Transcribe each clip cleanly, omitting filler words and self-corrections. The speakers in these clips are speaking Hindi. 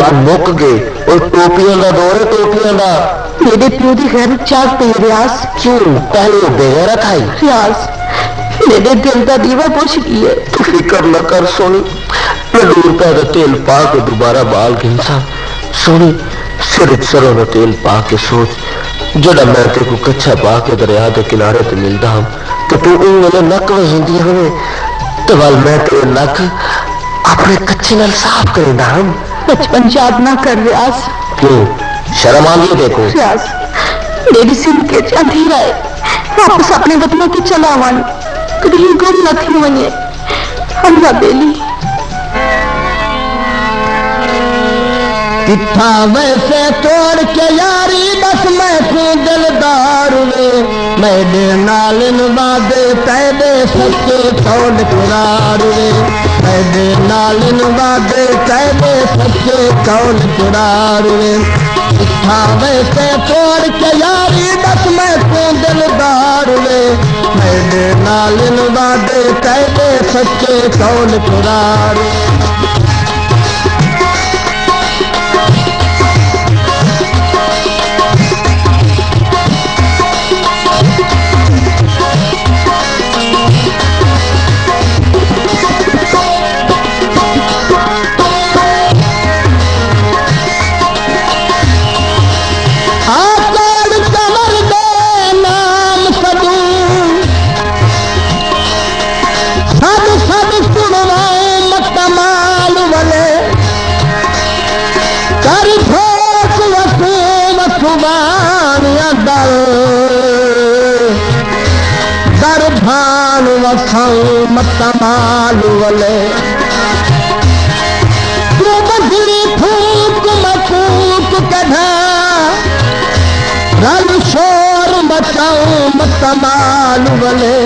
रिवाज मुक गए और टोपियां का दौर है, टोपियां का। मेरे प्यो की गैरत जागती है रियाज। क्यों पहले वो बेगैरत आई? रियाज मेरे दिल का दीवा बुझ गई है। तू फिक्र न कर सोनी, मैं 2 रुपए का तेल पा के दोबारा बाल गिनसा। सोनी सिर सरों का तेल पा के सोच, जड़ा मैं तेरे को कच्चा पा के दरिया के किनारे ते मिलता हूं तो तू मेरे नक वजंदी हमें, तो वाल मैं तेरे नक अपने कच्चे नाल साफ करेंदा हम। बचपन याद ना कर रियाज। क्यों शर्म आ गई? देखो रियाज मेरी जिंदगी अंधेरा है, वापस अपने वतनों की चला वन कहीं गुम न थी वने हमरा बेली। किथा वैसे तोड़ के यारी बस मैं तू दिलदार वे, मेरे नाल वादे तेरे सच्चे कौल कुरार वे, मेरे नाल वादे तेरे सच्चे कौल कुरार वे। किथा वैसे तोड़ के यारी बस मैं तू दिलदार वे, मेरे नाल वादे तेरे सच्चे कौल कुरार। दरभान वसाऊं मतमाल वले, तू बजरी फूक मफूक कढ़ा, रल शोर मचाऊं मतमाल वले।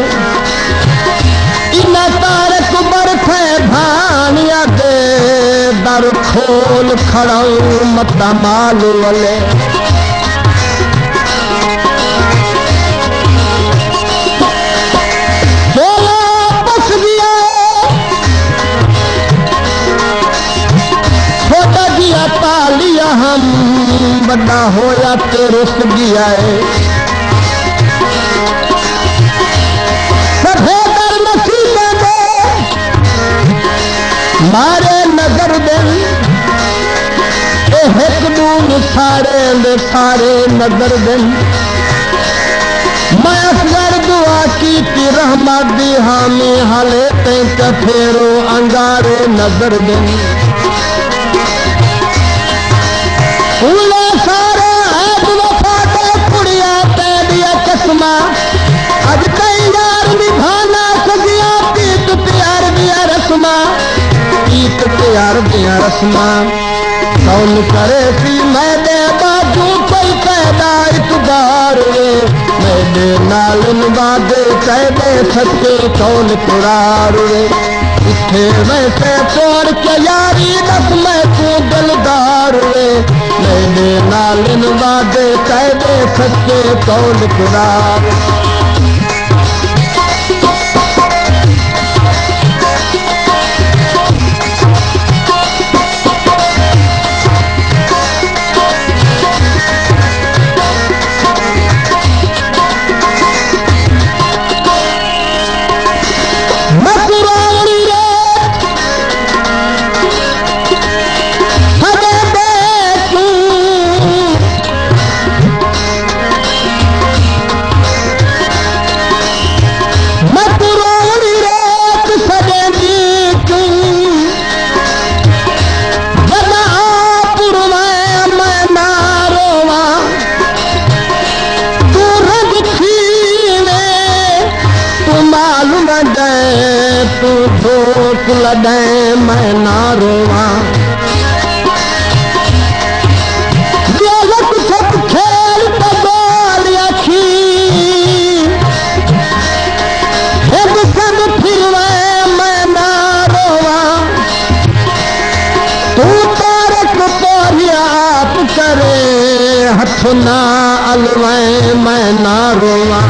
इना तारक बरखे भानिया दे दर खोल खड़ाऊं मतमाल वले। पालिया हम बड़ा होया ते रुस गया है, सफेदर नसीबे दे मारे नजर दिल, एक दून सारे दे सारे नजर दिल। मैं असगर दुआ की रहमत दी हामी हाले ते फेरो अंगारे नजर दिल। फूले सारे ऐब वफा के कुड़िया पे दिया चश्मा, अब कई यार निभाना सजिया पीत प्यार दिया रस्मा, पीत प्यार दिया रस्मा। कौन करे सी मैंने बाजू कोई पैदा इतबार वे, मेरे नाल वादे कहदे सच्चे कौन कुरार वे। इथे वैसे तोड़ के यारी दस मैं तू दिलदार वे, मेरे नाल वादे कहदे सच्चे कौल कुरार। तू धोख लड़े मैं ना रोवा, सब खेल बदल अखी सब फिरवे मैं ना रोवा। तू तारक पोरिया करे हथ ना अलवे मैं ना रोवा।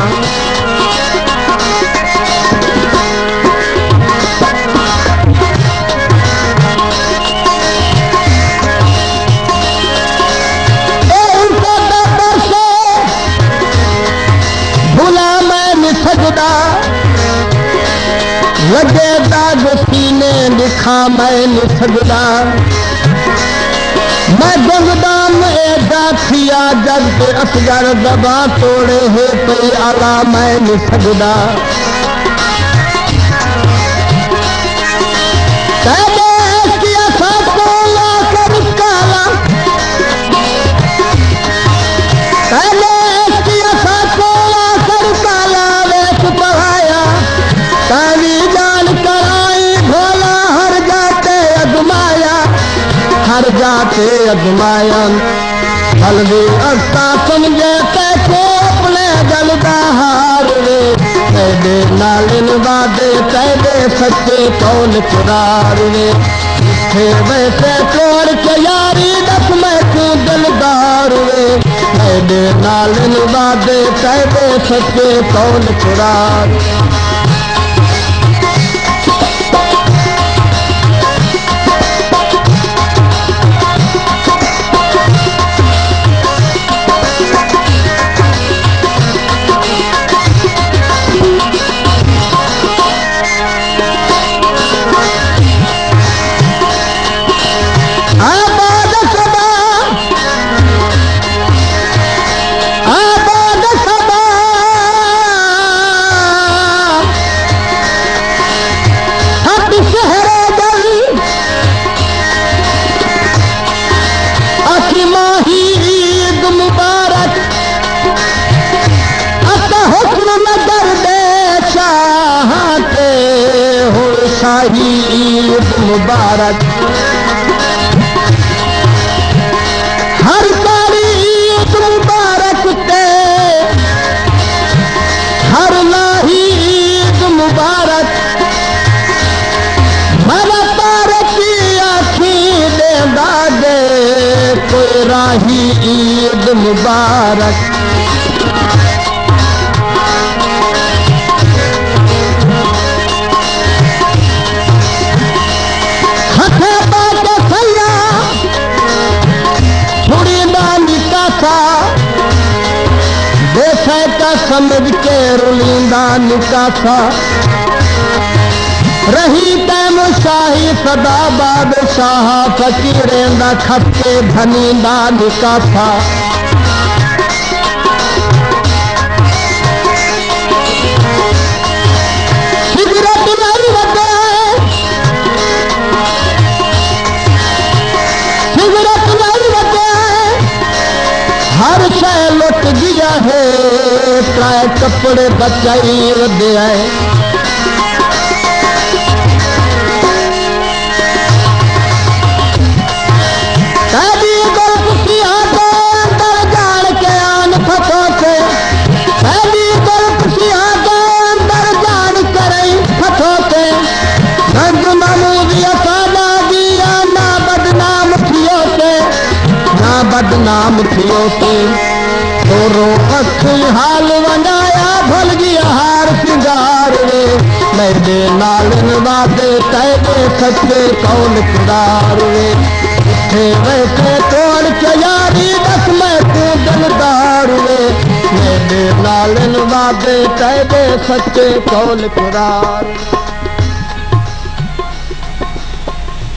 मैं नहीं सकदा मैं गुंगदाम एदा थिया जग के असगर दबा तोड़े है पई आला मैं नहीं सकदा जाते अजमायन हल्दी अस्ता समझे को अपने जलदा हार वे तेरे नालिन वादे तेरे सच्चे कौल कुरार वे थे वैसे तोड़ के यारी दस मैं क्यों दिलदार वे तेरे नालिन वादे तेरे सच्चे कौल कुरार ईद मुबारक हर सारी ईद मुबारक ते हर लाही ईद मुबारक मना तारे की आखी दे दादे कोई राही ईद मुबारक समझ के रुलींदा निकासा रही तैम शाही सदा बादशाह फकीरेंदा खपके धनींदा निकासा सिगरेट नहीं बचे सिगरेट नहीं बचे हर शय लुट गया है प्राय कपड़े बचाई वधे आए कभी गल्प किया तो अंदर जान के आन फटो से कभी गल्प किया तो अंदर जान करे फटो से नंद मामूदिया सादा दिया ना बदनाम थियो से ना बदनाम थियो से रो अखी हाल वनाया भल गया हार सिंगार वे मेरे नालन वादे तेरे सच्चे कौल कुरार वे थे वैसे तोड़ के यारी दस मैं तू दिलदार वे मेरे नालन वादे तेरे सच्चे कौल कुरार